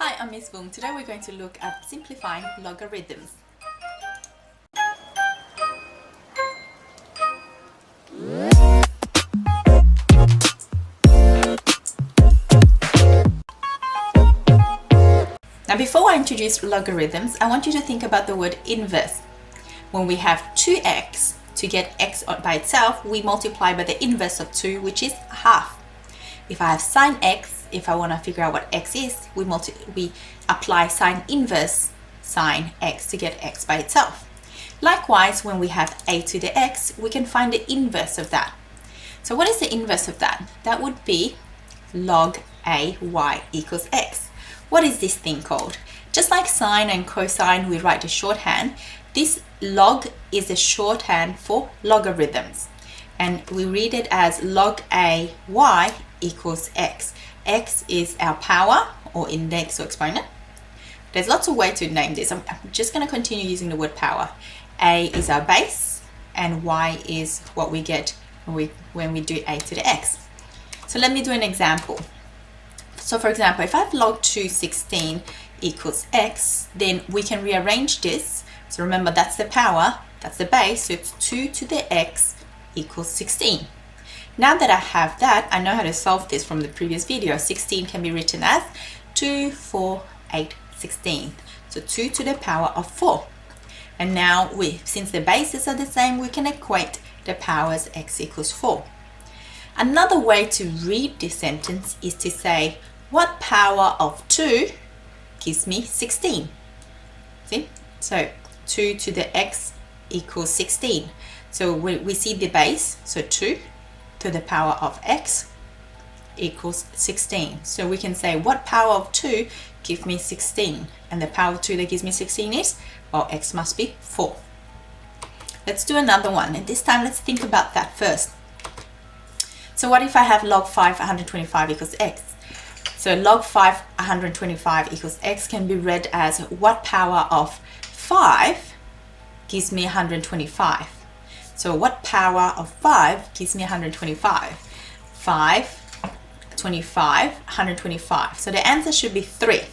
Hi, I'm Miss Vung. Today we're going to look at simplifying logarithms. Now before I introduce logarithms, I want you to think about the word inverse. When we have 2x, to get x by itself, we multiply by the inverse of 2, which is half. If I have sine x, if I want to figure out what x is, we apply sine inverse sine x to get x by itself. Likewise, when we have a to the x, we can find the inverse of that. So what is the inverse of that? That would be log a y equals x. What is this thing called? Just like sine and cosine, we write the shorthand. This log is a shorthand for logarithms. And we read it as log a y equals x. X is our power or index or exponent. There's lots of ways to name this. I'm just going to continue using the word power. A is our base and y is what we get when we do a to the x. So let me do an example. So for example, if I have log 216 equals x, then we can rearrange this. So remember, that's the power, that's the base, so it's 2 to the x equals 16. Now that I have that, I know how to solve this from the previous video. 16 can be written as 2, 4, 8, 16. So 2 to the power of 4. And now, since the bases are the same, we can equate the powers x equals 4. Another way to read this sentence is to say, what power of 2 gives me 16? See? So 2 to the x equals 16. So we see the base, so 2 to the power of x equals 16. So we can say, what power of 2 gives me 16? And the power of 2 that gives me 16 is, well, x must be 4. Let's do another one, and this time let's think about that first. So what if I have log 5 125 equals x? So log 5 125 equals x can be read as, what power of 5 gives me 125? So what power of 5 gives me 125? 5, 25, 125. So the answer should be 3.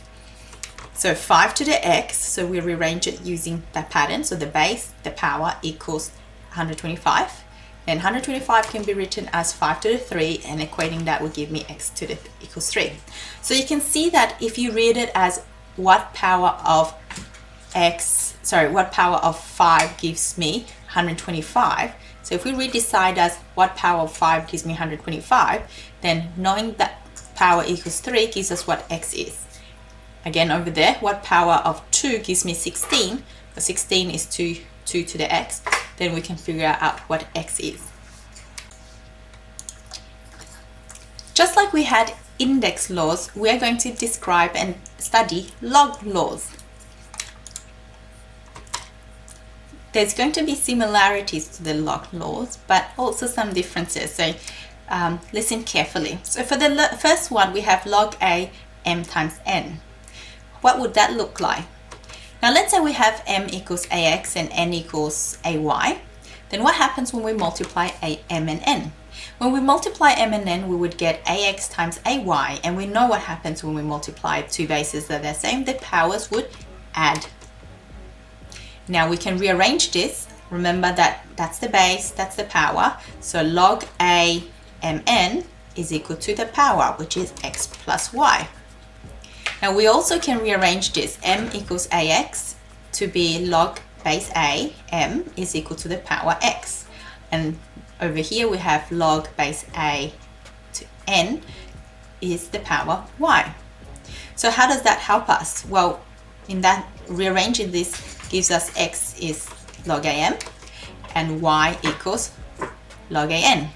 So 5 to the x, so we rearrange it using that pattern. So the base, the power equals 125. Then 125 can be written as 5 to the 3, and equating that will give me x to the equals 3. So you can see that if you read it as what power of 5 gives me 125. So if we read this side as what power of 5 gives me 125, then knowing that power equals 3 gives us what x is. Again, over there, what power of 2 gives me 16, so 16 is 2 to the x, then we can figure out what x is. Just like we had index laws, we are going to describe and study log laws. There's going to be similarities to the log laws, but also some differences. So listen carefully. So for the first one, we have log a m times n. What would that look like? Now let's say we have m equals ax and n equals ay. Then what happens when we multiply m and n? When we multiply m and n, we would get ax times ay, and we know what happens when we multiply two bases that are the same. The powers would add. Now we can rearrange this. Remember that that's the base, that's the power. So log a mn is equal to the power, which is x plus y. Now we also can rearrange this. M equals ax to be log base a, m is equal to the power x. And over here we have log base a to n is the power y. So how does that help us? Well, in that, rearranging this gives us x is log am and y equals log an.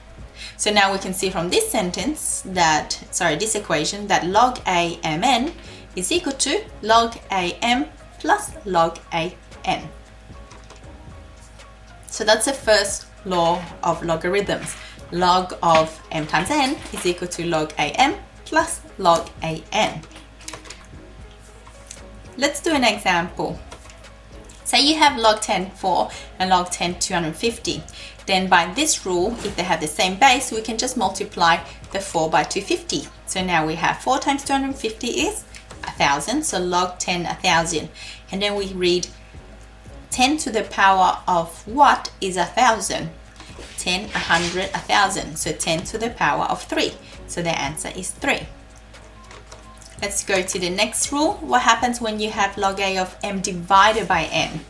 So now we can see from this sentence that, this equation, that log a mn is equal to log am plus log an. So that's the first law of logarithms. Log of m times n is equal to log am plus log an. Let's do an example. Say you have log 10 4 and log 10 250. Then by this rule, if they have the same base, we can just multiply the 4 by 250. So now we have 4 times 250 is 1,000, so log 10 1,000. And then we read 10 to the power of what is 1,000? 10, 100, 1,000. So 10 to the power of 3. So the answer is 3. Let's go to the next rule. What happens when you have log a of m divided by n?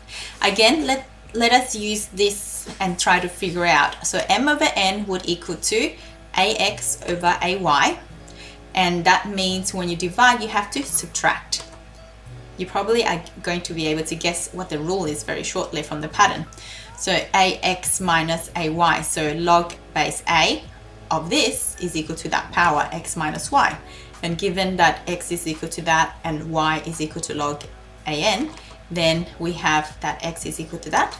Again, let us use this and try to figure out. So m over n would equal to ax over ay. And that means when you divide, you have to subtract. You probably are going to be able to guess what the rule is very shortly from the pattern. So ax minus ay. So log base a of this is equal to that power x minus y. And given that x is equal to that and y is equal to log an, then we have that x is equal to that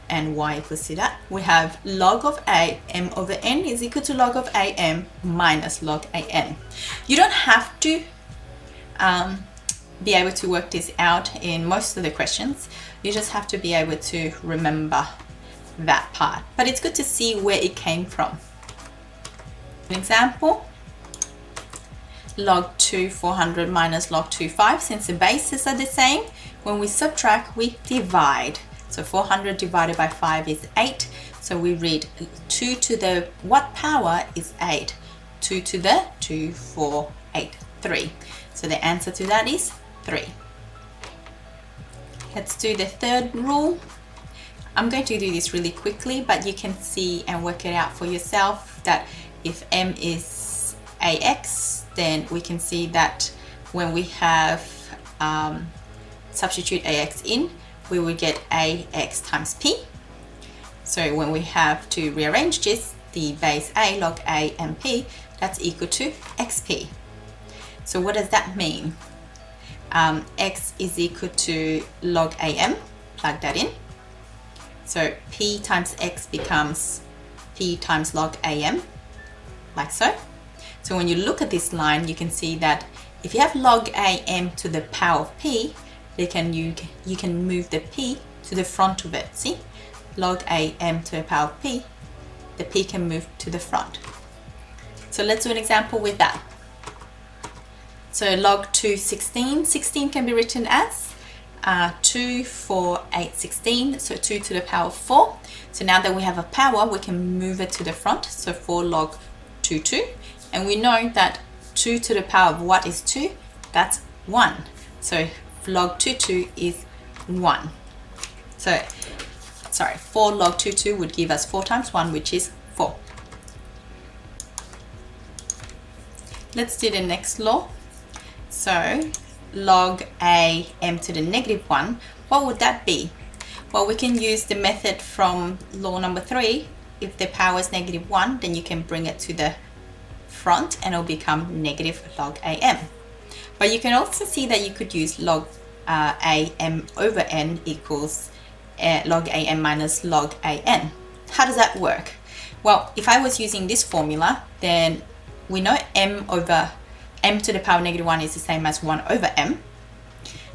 and y equals to that. We have log of a, m over n is equal to log of am minus log an. You don't have to be able to work this out in most of the questions. You just have to be able to remember that part. But it's good to see where it came from. An example. Log 2 400 minus log 2 5. Since the bases are the same, when we subtract, we divide. So 400 divided by 5 is 8. So we read 2 to the what power is 8? 2 to the 2, 4, 8, 3. So the answer to that is 3. Let's do the third rule. I'm going to do this really quickly, but you can see and work it out for yourself that if m is ax, then we can see that when we have substitute ax in, we will get ax times p. So when we have to rearrange this, the base a log a and p, that's equal to xp. So what does that mean? X is equal to log am, plug that in. So p times x becomes p times log am, like so. So when you look at this line, you can see that if you have log am to the power of p, you can move the p to the front of it. See? Log am to the power of p, the p can move to the front. So let's do an example with that. So log 2 16, 16 can be written as 2, 4, 8, 16, so 2 to the power of 4. So now that we have a power, we can move it to the front, so 4 log 2, 2. And we know that 2 to the power of what is 2? That's 1. So log 2, 2 is 1. So, sorry, 4 log 2, 2 would give us 4 times 1, which is 4. Let's do the next law. So log a m to the negative 1, what would that be? Well, we can use the method from law number 3. If the power is negative 1, then you can bring it to the front and it'll become negative log am. But you can also see that you could use log am over n equals log am minus log an. How does that work? Well, if I was using this formula, then we know m to the power negative 1 is the same as 1 over m.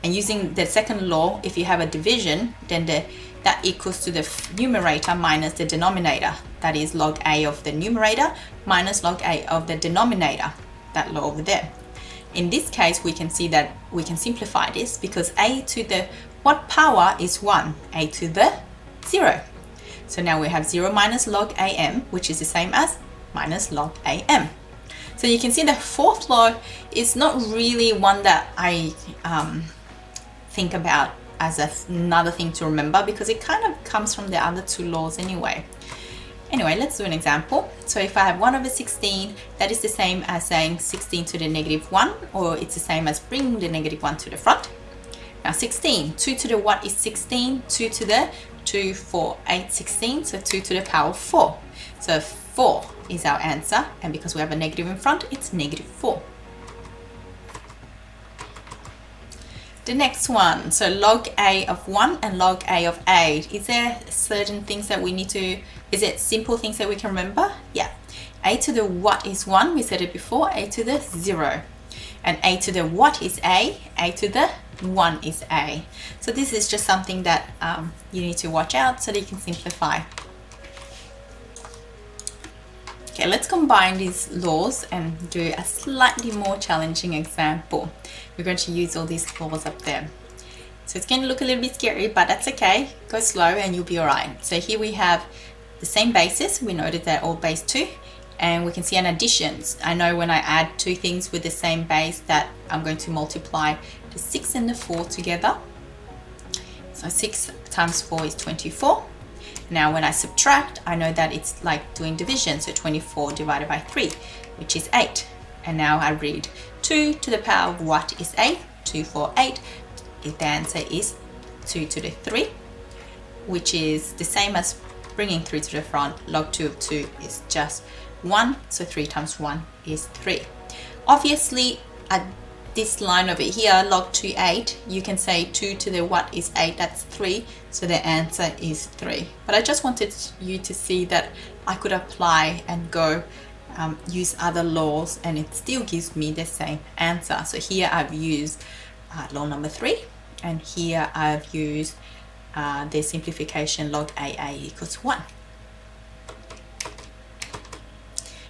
And using the second law, if you have a division, then that equals to the numerator minus the denominator. That is log a of the numerator minus log a of the denominator, that law over there. In this case, we can see that we can simplify this because a to the what power is 1? A to the 0. So now we have 0 minus log am, which is the same as minus log am. So you can see the fourth law is not really one that I think about as another thing to remember because it kind of comes from the other two laws anyway. Anyway, let's do an example. So if I have 1 over 16, that is the same as saying 16 to the negative 1, or it's the same as bringing the negative 1 to the front. Now 16, 2 to the what is 16? 2 to the 2, 4, 8, 16, so 2 to the power 4. So 4 is our answer, and because we have a negative in front, it's negative 4. The next one, so log a of 1 and log a of 8. Is there certain things that we need to, is it simple things that we can remember? Yeah. A to the what is 1, we said it before, a to the 0. And a to the what is a to the 1 is a. So this is just something that you need to watch out so that you can simplify. Okay, let's combine these laws and do a slightly more challenging example. We're going to use all these laws up there. So it's going to look a little bit scary, but that's okay. Go slow and you'll be all right. So here we have the same bases. We know that they're all base 2, and we can see an addition. I know when I add two things with the same base that I'm going to multiply the 6 and the 4 together. So 6 times 4 is 24. Now when I subtract, I know that it's like doing division. So 24 divided by 3, which is 8. And now I read 2 to the power of what is 8? 2, 4, 8. The answer is 2 to the 3, which is the same as bringing 3 to the front. Log 2 of 2 is just 1, so 3 times 1 is 3. Obviously, at this line over here, log 2, 8, you can say 2 to the what is 8, that's 3, so the answer is 3. But I just wanted you to see that I could apply and go use other laws, and it still gives me the same answer. So here I've used law number 3, and here I've used the simplification log AA equals 1.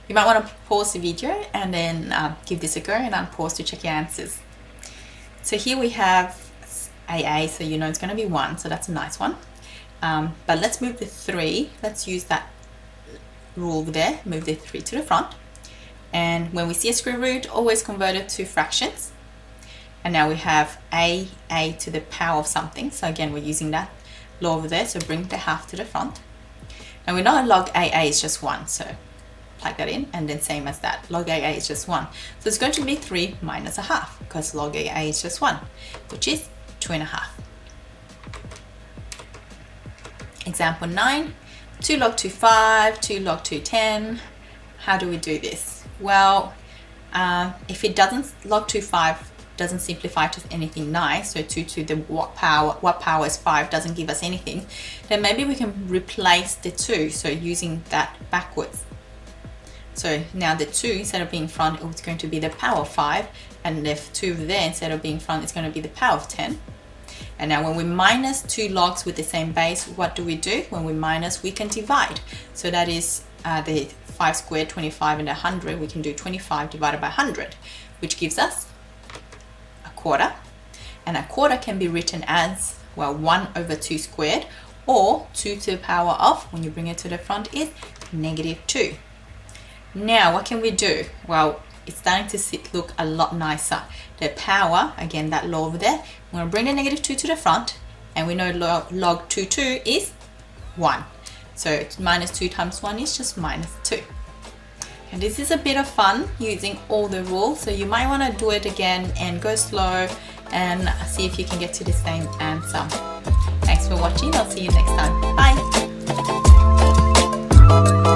You might want to pause the video and then give this a go and unpause to check your answers. So here we have AA, so you know it's going to be 1, so that's a nice one. But let's move the 3. Let's use that rule there, move the 3 to the front. And when we see a square root, always convert it to fractions. And now we have a to the power of something. So again, we're using that law over there. So bring the half to the front. And we know log AA is just 1. So plug that in, and then same as that. Log AA is just 1. So it's going to be 3 minus a half, because log AA is just 1, which is 2.5. Example 9. 2 log 2, 5. 2 log 2, 10. How do we do this? Well, if it doesn't, log 2, 5 doesn't simplify to anything nice, so 2 to the what power is 5 doesn't give us anything, then maybe we can replace the 2, so using that backwards. So now the 2, instead of being front, it's going to be the power of 5, and the 2 over there, instead of being front, it's going to be the power of 10. And now when we minus 2 logs with the same base, what do? When we minus, we can divide. So that is the 5 squared, 25, and 100. We can do 25 divided by 100, which gives us a quarter. And a quarter can be written as, well, 1 over 2 squared, or 2 to the power of, when you bring it to the front, is negative 2. Now what can we do? Well, it's starting to look a lot nicer. The power, again, that law over there, we're going to bring the negative 2 to the front, and we know log 2 is 1. So minus 2 times 1 is just minus 2. And this is a bit of fun using all the rules, so you might want to do it again and go slow and see if you can get to the same answer. Thanks for watching. I'll see you next time. Bye.